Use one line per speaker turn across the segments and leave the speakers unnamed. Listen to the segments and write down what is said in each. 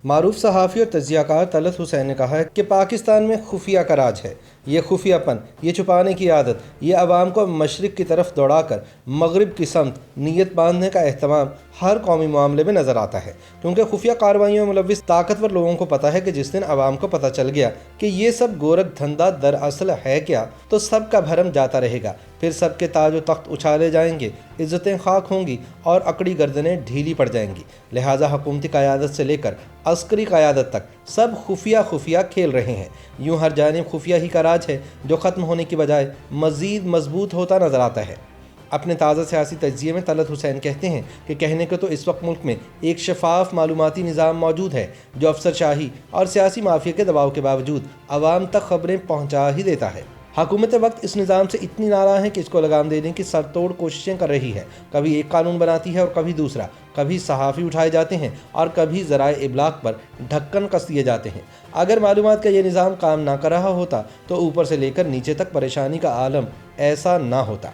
معروف صحافی اور تجزیہ کار طلعت حسین نے کہا ہے کہ پاکستان میں خفیہ کا راج ہے۔ یہ خفیہ پن، یہ چھپانے کی عادت، یہ عوام کو مشرق کی طرف دوڑا کر مغرب کی سمت نیت باندھنے کا اہتمام ہر قومی معاملے میں نظر آتا ہے، کیونکہ خفیہ کارروائیوں میں ملوث طاقتور لوگوں کو پتہ ہے کہ جس دن عوام کو پتہ چل گیا کہ یہ سب گورکھ دھندا دراصل ہے کیا، تو سب کا بھرم جاتا رہے گا، پھر سب کے تاج و تخت اچھالے جائیں گے، عزتیں خاک ہوں گی اور اکڑی گردنیں ڈھیلی پڑ جائیں گی۔ لہٰذا حکومتی قیادت سے لے کر عسکری قیادت تک سب خفیہ کھیل رہے ہیں۔ یوں ہر جانب خفیہ ہی کا راج ہے جو ختم ہونے کی بجائے مزید مضبوط ہوتا نظر آتا ہے۔ اپنے تازہ سیاسی تجزیے میں طلعت حسین کہتے ہیں کہ کہنے کو تو اس وقت ملک میں ایک شفاف معلوماتی نظام موجود ہے جو افسر شاہی اور سیاسی مافیا کے دباؤ کے باوجود عوام تک خبریں پہنچا ہی دیتا ہے۔ حکومت وقت اس نظام سے اتنی ناراض ہے کہ اس کو لگام دینے کی سر توڑ کوششیں کر رہی ہے۔ کبھی ایک قانون بناتی ہے اور کبھی دوسرا، کبھی صحافی اٹھائے جاتے ہیں اور کبھی ذرائع ابلاغ پر ڈھکن کس دیے جاتے ہیں۔ اگر معلومات کا یہ نظام کام نہ کر رہا ہوتا تو اوپر سے لے کر نیچے تک پریشانی کا عالم ایسا نہ ہوتا۔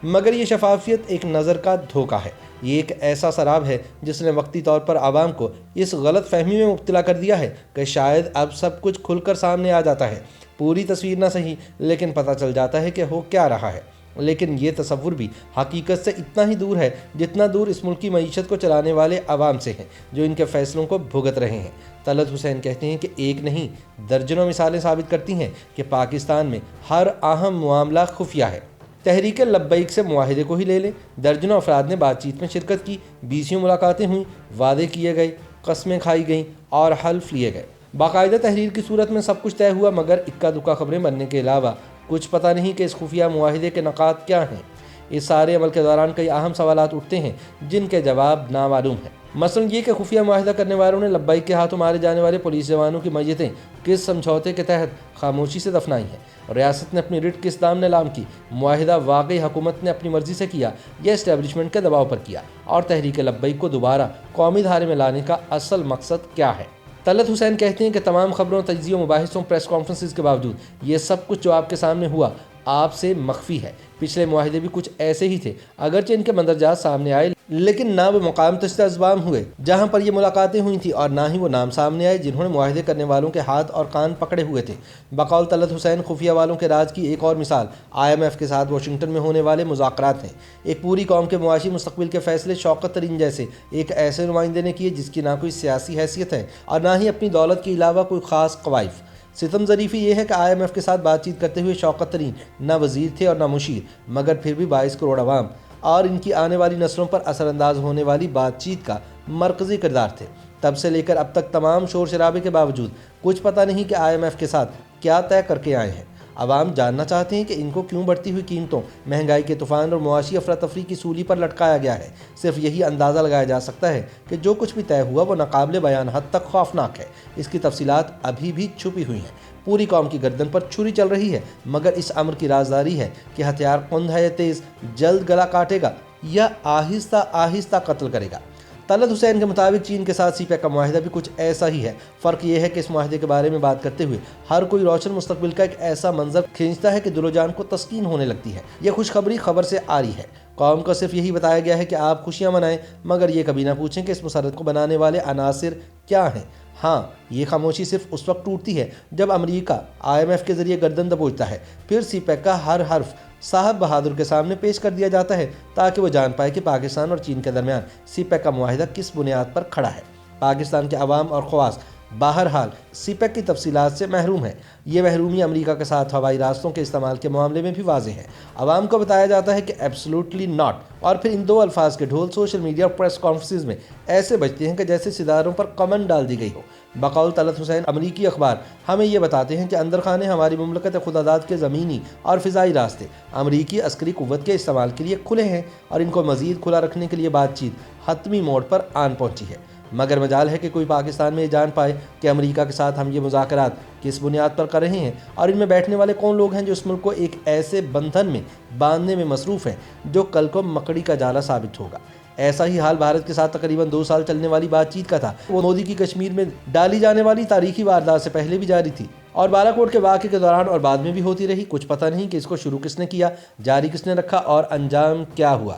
مگر یہ شفافیت ایک نظر کا دھوکہ ہے۔ یہ ایک ایسا سراب ہے جس نے وقتی طور پر عوام کو اس غلط فہمی میں مبتلا کر دیا ہے کہ شاید اب سب کچھ کھل کر سامنے آ جاتا ہے۔ پوری تصویر نہ صحیح، لیکن پتہ چل جاتا ہے کہ ہو کیا رہا ہے۔ لیکن یہ تصور بھی حقیقت سے اتنا ہی دور ہے جتنا دور اس ملک کی معیشت کو چلانے والے عوام سے ہیں جو ان کے فیصلوں کو بھگت رہے ہیں۔ طلعت حسین کہتے ہیں کہ ایک نہیں درجنوں مثالیں ثابت کرتی ہیں کہ پاکستان میں ہر اہم معاملہ خفیہ ہے۔ تحریک لبیک سے معاہدے کو ہی لے لیں، درجنوں افراد نے بات چیت میں شرکت کی، 20 ملاقاتیں ہوئیں، وعدے کیے گئے، قسمیں کھائی گئیں اور حلف لیے گئے۔ باقاعدہ تحریر کی صورت میں سب کچھ طے ہوا، مگر اکا دکا خبریں بننے کے علاوہ کچھ پتہ نہیں کہ اس خفیہ معاہدے کے نکات کیا ہیں۔ اس سارے عمل کے دوران کئی اہم سوالات اٹھتے ہیں جن کے جواب نامعلوم ہیں۔ مثلا یہ کہ خفیہ معاہدہ کرنے والوں نے لبیک کے ہاتھوں مارے جانے والے پولیس جوانوں کی میتیں کس سمجھوتے کے تحت خاموشی سے دفنائی ہیں؟ ریاست نے اپنی رٹ کس دام نے لام کی؟ معاہدہ واقعی حکومت نے اپنی مرضی سے کیا یا اسٹیبلشمنٹ کے دباؤ پر کیا؟ اور تحریک لبیک کو دوبارہ قومی دھارے میں لانے کا اصل مقصد کیا ہے؟ طلعت حسین کہتے ہیں کہ تمام خبروں، تجزیوں، مباحثوں، پریس کانفرنسز کے باوجود یہ سب کچھ جو آپ کے سامنے ہوا آپ سے مخفی ہے۔ پچھلے معاہدے بھی کچھ ایسے ہی تھے، اگرچہ ان کے مندرجات سامنے آئے لیکن نہ وہ مقام تشدد ازبام ہوئے جہاں پر یہ ملاقاتیں ہوئی تھیں، اور نہ ہی وہ نام سامنے آئے جنہوں نے معاہدے کرنے والوں کے ہاتھ اور کان پکڑے ہوئے تھے۔ بقول طلعت حسین خفیہ والوں کے راج کی ایک اور مثال IMF کے ساتھ واشنگٹن میں ہونے والے مذاکرات ہیں۔ ایک پوری قوم کے معاشی مستقبل کے فیصلے شوکت ترین جیسے ایک ایسے نمائندے نے کیے جس کی نہ کوئی سیاسی حیثیت ہے اور نہ ہی اپنی دولت کے علاوہ کوئی خاص قوائف۔ ستم ظریفی یہ ہے کہ IMF کے ساتھ بات چیت کرتے ہوئے شوکت ترین نہ وزیر تھے اور نہ مشیر، مگر پھر بھی 22 کروڑ عوام اور ان کی آنے والی نسلوں پر اثر انداز ہونے والی بات چیت کا مرکزی کردار تھے۔ تب سے لے کر اب تک تمام شور شرابے کے باوجود کچھ پتہ نہیں کہ IMF کے ساتھ کیا طے کر کے آئے ہیں۔ عوام جاننا چاہتے ہیں کہ ان کو کیوں بڑھتی ہوئی قیمتوں، مہنگائی کے طوفان اور معاشی افراتفری کی سولی پر لٹکایا گیا ہے۔ صرف یہی اندازہ لگایا جا سکتا ہے کہ جو کچھ بھی طے ہوا وہ ناقابل بیان حد تک خوفناک ہے۔ اس کی تفصیلات ابھی بھی چھپی ہوئی ہیں۔ پوری قوم کی گردن پر چھری چل رہی ہے، مگر اس امر کی رازداری ہے کہ ہتھیار کند ہے یا تیز، جلد گلا کاٹے گا یا آہستہ آہستہ قتل کرے گا۔ طلعت حسین کے مطابق چین کے ساتھ CPEC کا معاہدہ بھی کچھ ایسا ہی ہے۔ فرق یہ ہے کہ اس معاہدے کے بارے میں بات کرتے ہوئے ہر کوئی روشن مستقبل کا ایک ایسا منظر کھینچتا ہے کہ دل و جان کو تسکین ہونے لگتی ہے۔ یہ خوشخبری خبر سے آ رہی ہے۔ قوم کو صرف یہی بتایا گیا ہے کہ آپ خوشیاں منائیں، مگر یہ کبھی نہ پوچھیں کہ اس مسرت کو بنانے والے عناصر کیا ہیں۔ ہاں، یہ خاموشی صرف اس وقت ٹوٹتی ہے جب امریکہ IMF کے ذریعے گردن دبوچتا ہے، پھر CPEC کا ہر حرف صاحب بہادر کے سامنے پیش کر دیا جاتا ہے تاکہ وہ جان پائے کہ پاکستان اور چین کے درمیان CPEC کا معاہدہ کس بنیاد پر کھڑا ہے۔ پاکستان کے عوام اور خواص بہرحال CPEC کی تفصیلات سے محروم ہے۔ یہ محرومی امریکہ کے ساتھ ہوائی راستوں کے استعمال کے معاملے میں بھی واضح ہے۔ عوام کو بتایا جاتا ہے کہ ایبسولوٹلی ناٹ، اور پھر ان دو الفاظ کے ڈھول سوشل میڈیا اور پریس کانفرنسز میں ایسے بجتے ہیں کہ جیسے ستاروں پر کمند ڈال دی گئی ہو۔ بقول طلعت حسین امریکی اخبار ہمیں یہ بتاتے ہیں کہ اندر خانے ہماری مملکت خداداد کے زمینی اور فضائی راستے امریکی عسکری قوت کے استعمال کے لیے کھلے ہیں، اور ان کو مزید کھلا رکھنے کے لیے بات چیت حتمی موڑ پر آن پہنچی ہے۔ مگر مجال ہے کہ کوئی پاکستان میں یہ جان پائے کہ امریکہ کے ساتھ ہم یہ مذاکرات کس بنیاد پر کر رہے ہیں، اور ان میں بیٹھنے والے کون لوگ ہیں جو اس ملک کو ایک ایسے بندھن میں باندھنے میں مصروف ہیں جو کل کو مکڑی کا جالا ثابت ہوگا۔ ایسا ہی حال بھارت کے ساتھ تقریباً 2 سال چلنے والی بات چیت کا تھا۔ وہ مودی کی کشمیر میں ڈالی جانے والی تاریخی واردات سے پہلے بھی جاری تھی اور بالاکوٹ کے واقعے کے دوران اور بعد میں بھی ہوتی رہی۔ کچھ پتہ نہیں کہ اس کو شروع کس نے کیا، جاری کس نے رکھا اور انجام کیا ہوا۔